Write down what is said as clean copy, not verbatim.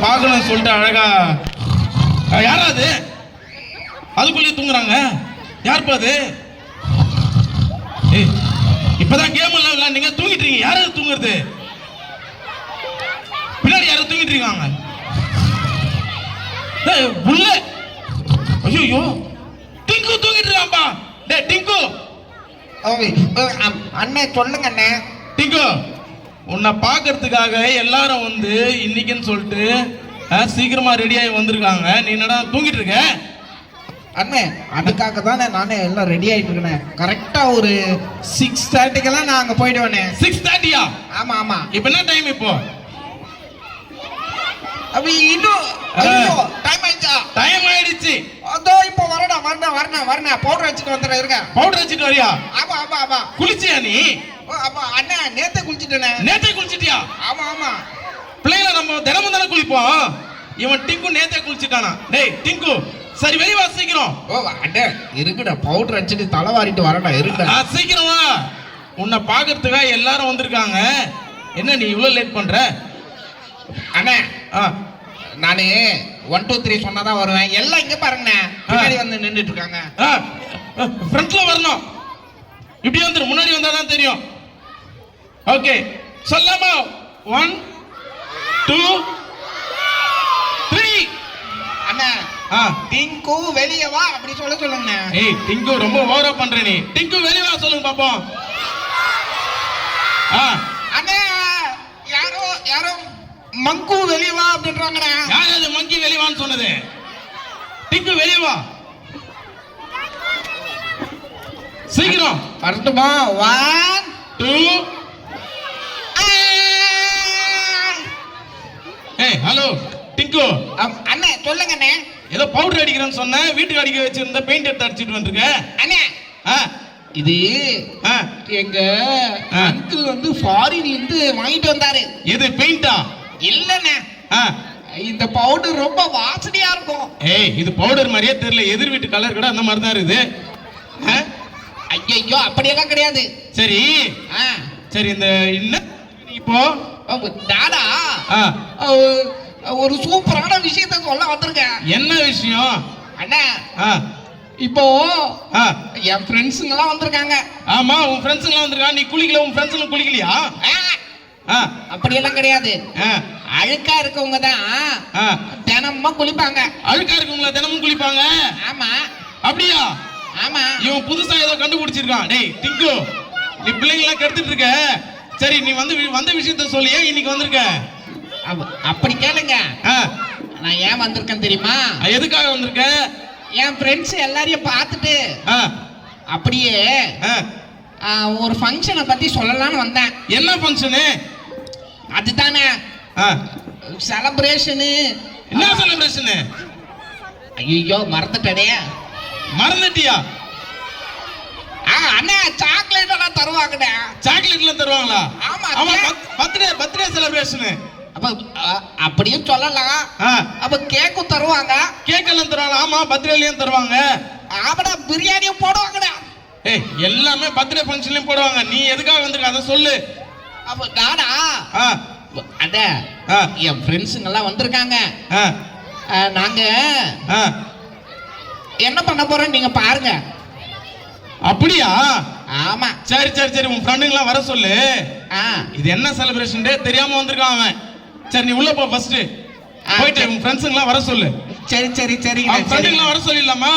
பார்க்கணும்னு சொல்லிட்டு அழகா யாராவது அதுக்குள்ளேயே தூங்குறாங்க. யாருப்பா அது? இப்பதான் கேம் எல்லாம் விளையாடுங்க, தூங்கிட்டு இருக்கீங்க. யாராவது தூங்குறது? பின்னாடி யாரும் தூங்கிட்டு இருக்காங்க. புள்ள ஐயோ டிங்கு தூங்கிட்டு இருக்கான்பா. டேய் டிங்கு. அண்ணே சொல்லுங்க அண்ணே. டிங்கு, உன்னை பார்க்கறதுக்காக எல்லாரும் வந்து இன்னைக்குன்னு சொல்லிட்டு சீக்கிரமா ரெடியாகி வந்திருக்காங்க. நீ என்னடா தூங்கிட்டு இருக்க? அண்ணே அதுக்காக தானே நானே எல்லாம் ரெடி ஆயிட்டு இருக்கேன். கரெக்டா ஒரு 6:30க்கெல்லாம் நான் அங்க போயிடுவேனே. 6:30யா? ஆமா ஆமா. இப்போ என்ன டைம்? இப்போ அப்படி இன்னும் டைம் ஆயிடுச்சா? டைம் ஆயிடுச்சு. அதோ இப்போ வரடா வரணும் பவுடர் வச்சுட்டு வந்துடுறேன். இருங்க. பவுடர் வச்சுட்டு வரியா? ஆமா ஆமா ஆமா. குளிச்சியா நீ? ஆமா அண்ணே நேத்தே குளிச்சிட்டேனே. நேத்தே குளிச்சிட்டியா? ஆமா ஆமா. பிள்ளைங்கள நம்ம தினமும் தானே குளிப்போம். இவன் டிங்கு நேத்தே குளிச்சிட்டானா? டேய் டிங்கு, சரி வெளிய வா சீக்கிரம். ஓ அண்ணே இருக்குடா, பவுடர் வச்சுட்டு தலை வாரிட்டு வரடா. இருக்குடா சீக்கிரம் வா. உன்னை பார்க்கறதுக்காக எல்லாரும் வந்திருக்காங்க. என்ன நீ இவ்வளவு லேட் பண்ற? அண்ணே நானு 1 2 3 சொன்னாதான் வருவேன். எல்லாம் இங்க பாருங்கண்ணே, பின்னாடி வந்து நின்றுட்டு இருக்காங்க. ஃப்ரண்ட்ல வரணும். இப்படி வந்துரு, முன்னாடி வந்தாதான் தெரியும். ஓகே சொல்லாமா? 1 2 3. அண்ணா டிங்கு வெளிய வா அப்படி சொல்லுங்க. ஏய் டிங்கு ரொம்ப ஓவரா பண்ற நீ. டிங்கு வெளிய வா சொல்லுங்க பாப்போம். அண்ணே யாரோ மங்கு வெளிய வா அப்படின்றாங்கண்ணே. யார் அது மங்கி வெளிய வான்னு சொன்னது? டிங்கு வெளிய வா சீக்கிரம். வரட்டுமா? 1 2. ஏய் ஹலோ டிங்கு. அண்ணே சொல்லுங்க அண்ணே. ஏதோ பவுடர் அடிக்கிறேன்னு சொன்ன, வீட்டுக்கு அடிக்க வச்சிருந்த பெயிண்ட் எடுத்து அடிச்சிட்டு வந்துருக்க. அண்ணே இது எங்க அங்கிள் வந்து ஃபாரின்ல இருந்து வாங்கிட்டு வந்தாரு. எது பெயிண்டா? இல்லண்ணே இந்த பவுடர் ரொம்ப வாசனையா இருக்கும். ஏய் இது பவுடர் மாதிரியே தெரியல. எதிர் வீட்டு கலர் கூட அந்த மாதிரி தான் இருக்குது. ஐயோ அப்படியெல்லாம் கிடையாது. சரி சரி இந்த என்ன இப்போ டாடா ஒரு சூப்பரான விஷயத்தை சொல்ல வந்திருக்கேன். என்ன விஷயம்? அண்ணா இப்போ என் ஃப்ரெண்ட்ஸுங்க எல்லாம் வந்திருக்காங்க. ஆமா உன் ஃப்ரெண்ட்ஸுங்க எல்லாம் வந்திருக்காங்க. நீ குளிக்கல, உன் ஃப்ரெண்ட்ஸுங்க குளிக்கலையா? அப்படியெல்லாம் கிடையாது. அழுக்கா இருக்கவங்க தான் தினமும் குளிப்பாங்க. அழுக்கா இருக்கவங்கள தினமும் குளிப்பாங்க? ஆமா. அப்படியா? ஆமா. இவன் புதுசா ஏதோ கண்டுபிடிச்சிருக்கான். டேய் டிங்கு, நீ பிள்ளைங்களாம் கெடுத்துட்டு இருக்க. சரி நீ வந்த விஷயத்த சொல்லியே இன்னைக்கு வந்திருக்க. அப்படி கேளுங்க. நான் ஏன் வந்திருக்கேன் தெரியுமா? எதுக்காக வந்திருக்க? என் ஃப்ரெண்ட்ஸ் எல்லாரையும் பார்த்துட்டு அப்படியே ஒரு ஃபங்க்ஷனை பத்தி சொல்லலாம்னு வந்தேன். என்ன ஃபங்க்ஷனு? அதுதானே செலிப்ரேஷனு. என்ன செலிப்ரேஷனு? ஐயோ மறந்துட்டடே. மறந்துட்டியா? அண்ணா சாக்லேட் எல்லாம் தருவாங்கடா. சாக்லேட் எல்லாம் தருவாங்களா? ஆமா. ஆமா பர்த்டே செலிப்ரேஷன். அப்ப அப்படியே சொல்லலாம். அப்ப கேக்கும் தருவாங்க. கேக் எல்லாம் தருவாங்க. ஆமா பர்த்டேலயும் தருவாங்க. ஆமாடா பிரியாணியும் போடுவாங்கடா. ஏய் எல்லாமே பர்த்டே ஃபங்க்ஷன்லயும் போடுவாங்க. நீ எதுக்காக வந்திருக்க அத சொல்லு. அப்ப டாடா அட என் ஃப்ரெண்ட்ஸுங்க எல்லாம் வந்திருக்காங்க. நாங்க என்ன பண்ண போறோம் நீங்க பாருங்க. அப்படியா? ஆமா. சரி சரி சரி உன் ஃப்ரெண்டுங்கலாம் வர சொல்லு. இது என்ன செலிப்ரேஷன் டே தெரியாம வந்திருக்கான் அவன். சரி நீ உள்ள போ ஃபர்ஸ்ட். போயிட்டு உன் ஃப்ரெண்ட்ஸுங்கலாம் வர சொல்லு. சரி சரி சரி. ஃப்ரெண்டுங்கலாம் வர சொல்லிடலாமா?